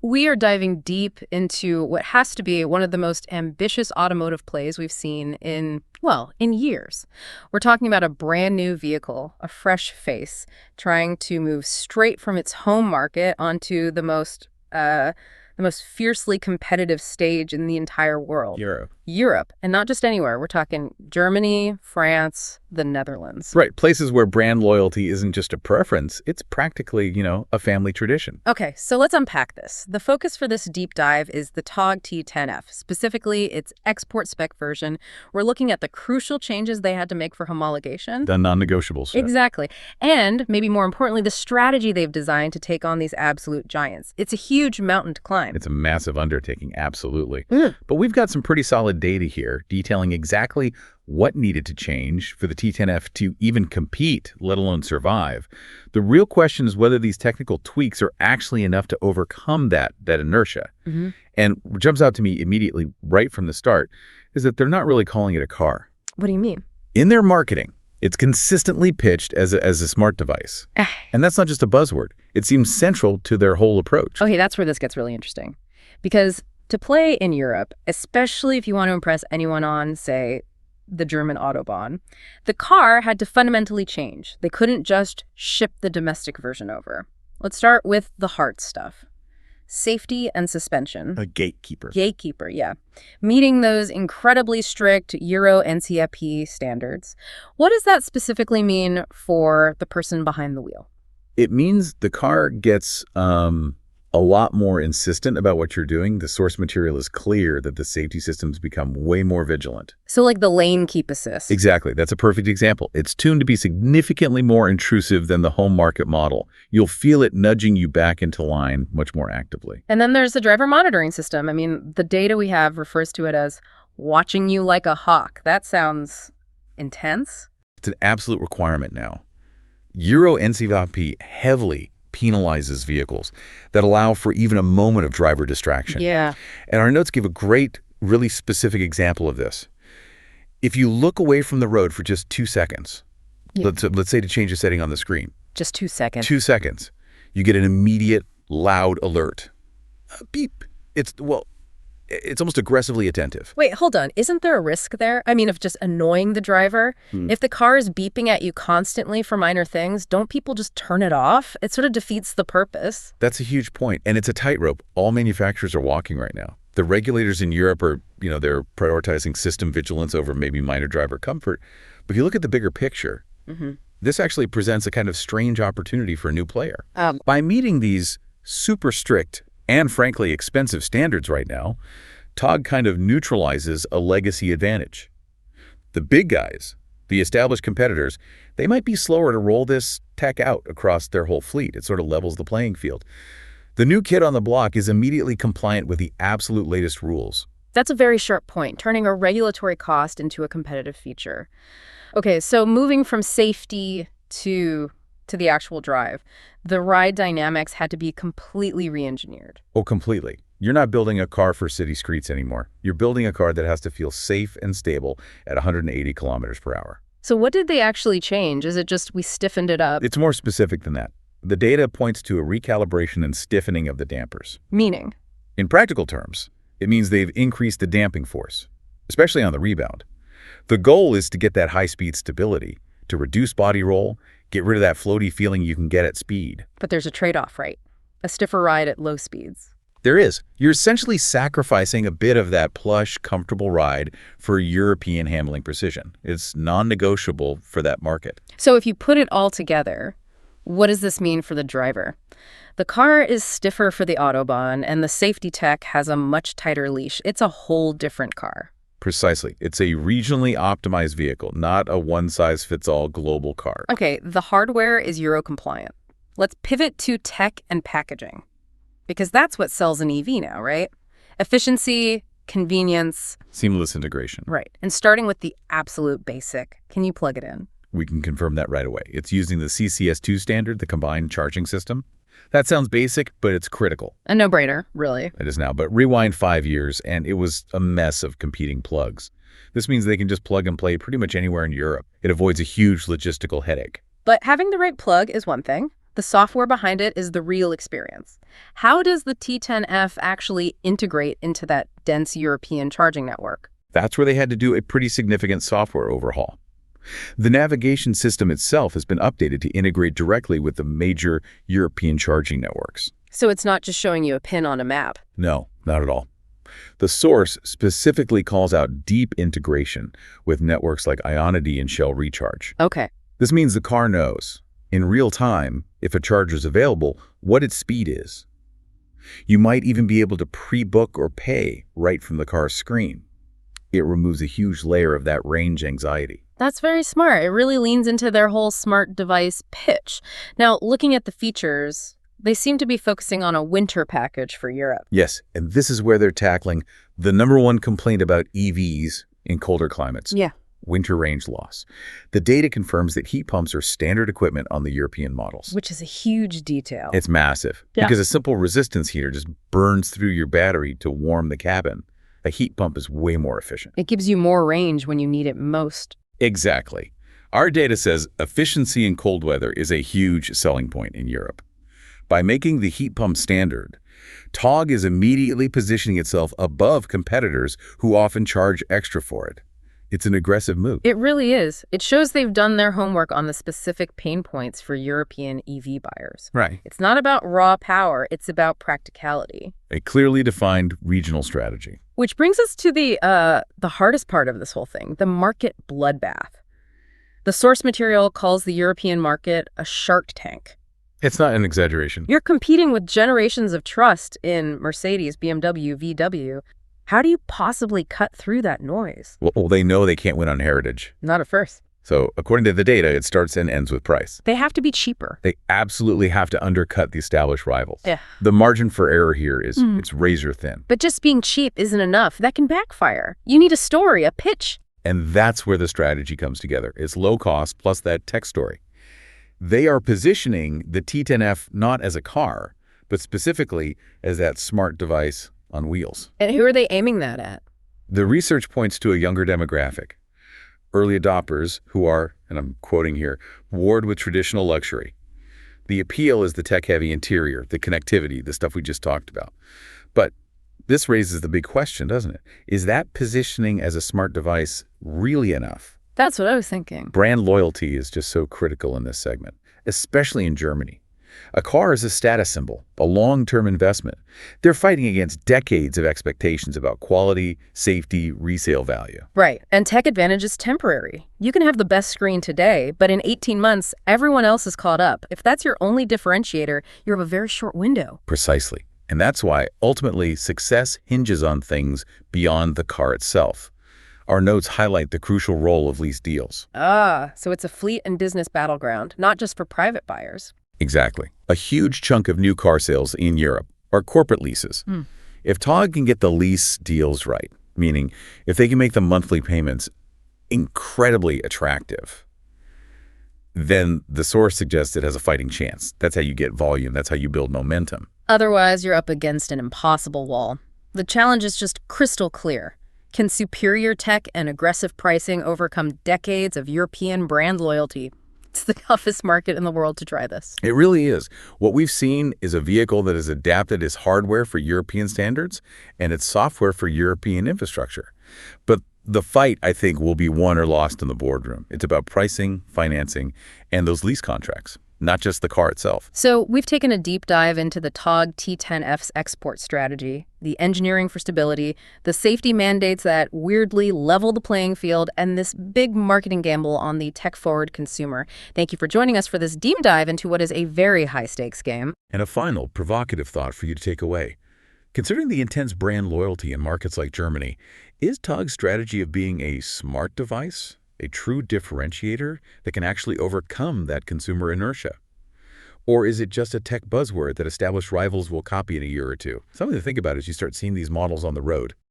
We are diving deep into what has to be one of the most ambitious automotive plays we've seen in years. We're talking about a brand new vehicle, a fresh face, trying to move straight from its home market onto the most fiercely competitive stage in the entire world. Europe, and not just anywhere. We're talking Germany, France, the Netherlands. Right, places where brand loyalty isn't just a preference, it's practically, a family tradition. Okay, so let's unpack this. The focus for this deep dive is the Togg T10F, specifically its export spec version. We're looking at the crucial changes they had to make for homologation. The non-negotiables. Exactly. And maybe more importantly, the strategy they've designed to take on these absolute giants. It's a huge mountain to climb. It's a massive undertaking, absolutely. But we've got some pretty solid data here detailing exactly what needed to change for the T10F to even compete, let alone survive. The real question is whether these technical tweaks are actually enough to overcome that inertia. And what jumps out to me immediately right from the start is that they're not really calling it a car. What do you mean? In their marketing, it's consistently pitched as a smart device. And that's not just a buzzword. It seems central to their whole approach. Okay, that's where this gets really interesting. Because to play in Europe, especially if you want to impress anyone on, say, the German Autobahn, the car had to fundamentally change. They couldn't just ship the domestic version over. Let's start with the hard stuff. Safety and suspension. A gatekeeper. Gatekeeper, yeah. Meeting those incredibly strict Euro NCAP standards. What does that specifically mean for the person behind the wheel? It means the car gets a lot more insistent about what you're doing. The source material is clear, that the safety systems become way more vigilant. So like the lane keep assist. Exactly. That's a perfect example. It's tuned to be significantly more intrusive than the home market model. You'll feel it nudging you back into line much more actively. And then there's the driver monitoring system. I mean, the data we have refers to it as watching you like a hawk. That sounds intense. It's an absolute requirement now. Euro NCAP heavily penalizes vehicles that allow for even a moment of driver distraction. Yeah. And our notes give a great, really specific example of this. If you look away from the road for just 2 seconds, let's say to change a setting on the screen. Just 2 seconds. 2 seconds. You get an immediate, loud alert. Beep. It's almost aggressively attentive. Wait, hold on. Isn't there a risk there? I mean, of just annoying the driver? If the car is beeping at you constantly for minor things, don't people just turn it off? It sort of defeats the purpose. That's a huge point. And it's a tightrope all manufacturers are walking right now. The regulators in Europe are, they're prioritizing system vigilance over maybe minor driver comfort. But if you look at the bigger picture, this actually presents a kind of strange opportunity for a new player. By meeting these super strict and frankly expensive standards right now, Togg kind of neutralizes a legacy advantage. The big guys, the established competitors, they might be slower to roll this tech out across their whole fleet. It sort of levels the playing field. The new kid on the block is immediately compliant with the absolute latest rules. That's a very sharp point, turning a regulatory cost into a competitive feature. Okay, so moving from safety to the actual drive, the ride dynamics had to be completely re-engineered. Oh, completely. You're not building a car for city streets anymore. You're building a car that has to feel safe and stable at 180 kilometers per hour. So what did they actually change? Is it just we stiffened it up? It's more specific than that. The data points to a recalibration and stiffening of the dampers. Meaning? In practical terms, it means they've increased the damping force, especially on the rebound. The goal is to get that high-speed stability, to reduce body roll, get rid of that floaty feeling you can get at speed. But there's a trade-off, right? A stiffer ride at low speeds. There is. You're essentially sacrificing a bit of that plush, comfortable ride for European handling precision. It's non-negotiable for that market. So if you put it all together, what does this mean for the driver? The car is stiffer for the Autobahn, and the safety tech has a much tighter leash. It's a whole different car. Precisely. It's a regionally optimized vehicle, not a one-size-fits-all global car. Okay, the hardware is Euro compliant. Let's pivot to tech and packaging, because that's what sells an EV now, right? Efficiency, convenience. Seamless integration. Right. And starting with the absolute basic, can you plug it in? We can confirm that right away. It's using the CCS2 standard, the combined charging system. That sounds basic, but it's critical. A no-brainer, really. It is now, but rewind 5 years, and it was a mess of competing plugs. This means they can just plug and play pretty much anywhere in Europe. It avoids a huge logistical headache. But having the right plug is one thing. The software behind it is the real experience. How does the T10F actually integrate into that dense European charging network? That's where they had to do a pretty significant software overhaul. The navigation system itself has been updated to integrate directly with the major European charging networks. So it's not just showing you a pin on a map. No, not at all. The source specifically calls out deep integration with networks like Ionity and Shell Recharge. Okay. This means the car knows, in real time, if a charger is available, what its speed is. You might even be able to pre-book or pay right from the car's screen. It removes a huge layer of that range anxiety. That's very smart. It really leans into their whole smart device pitch. Now, looking at the features, they seem to be focusing on a winter package for Europe. Yes, and this is where they're tackling the #1 complaint about EVs in colder climates. Yeah. Winter range loss. The data confirms that heat pumps are standard equipment on the European models. Which is a huge detail. It's massive, because a simple resistance heater just burns through your battery to warm the cabin. A heat pump is way more efficient. It gives you more range when you need it most. Exactly. Our data says efficiency in cold weather is a huge selling point in Europe. By making the heat pump standard, Togg is immediately positioning itself above competitors who often charge extra for it. It's an aggressive move. It really is. It shows they've done their homework on the specific pain points for European EV buyers. Right. It's not about raw power, it's about practicality. A clearly defined regional strategy. Which brings us to the hardest part of this whole thing, the market bloodbath. The source material calls the European market a shark tank. It's not an exaggeration. You're competing with generations of trust in Mercedes, BMW, VW. How do you possibly cut through that noise? Well, they know they can't win on heritage. Not at first. So according to the data, it starts and ends with price. They have to be cheaper. They absolutely have to undercut the established rivals. Yeah. The margin for error here is it's razor thin. But just being cheap isn't enough. That can backfire. You need a story, a pitch. And that's where the strategy comes together. It's low cost plus that tech story. They are positioning the T10F not as a car, but specifically as that smart device on wheels. And who are they aiming that at? The research points to a younger demographic. Early adopters who are, and I'm quoting here, bored with traditional luxury. The appeal is the tech-heavy interior, the connectivity, the stuff we just talked about. But this raises the big question, doesn't it? Is that positioning as a smart device really enough? That's what I was thinking. Brand loyalty is just so critical in this segment, especially in Germany. A car is a status symbol, a long-term investment. They're fighting against decades of expectations about quality, safety, resale value. Right. And tech advantage is temporary. You can have the best screen today, but in 18 months, everyone else is caught up. If that's your only differentiator, you have a very short window. Precisely. And that's why, ultimately, success hinges on things beyond the car itself. Our notes highlight the crucial role of lease deals. So it's a fleet and business battleground, not just for private buyers. Exactly. A huge chunk of new car sales in Europe are corporate leases. If Togg can get the lease deals right, meaning if they can make the monthly payments incredibly attractive, then the source suggests it has a fighting chance. That's how you get volume. That's how you build momentum. Otherwise, you're up against an impossible wall. The challenge is just crystal clear. Can superior tech and aggressive pricing overcome decades of European brand loyalty? It's the toughest market in the world to try this. It really is. What we've seen is a vehicle that has adapted its hardware for European standards and its software for European infrastructure. But the fight, I think, will be won or lost in the boardroom. It's about pricing, financing, and those lease contracts, not just the car itself. So we've taken a deep dive into the Togg T10F's export strategy, the engineering for stability, the safety mandates that weirdly level the playing field, and this big marketing gamble on the tech-forward consumer. Thank you for joining us for this deep dive into what is a very high-stakes game. And a final, provocative thought for you to take away. Considering the intense brand loyalty in markets like Germany, is Togg's strategy of being a smart device a true differentiator that can actually overcome that consumer inertia? Or is it just a tech buzzword that established rivals will copy in a year or two? Something to think about as you start seeing these models on the road.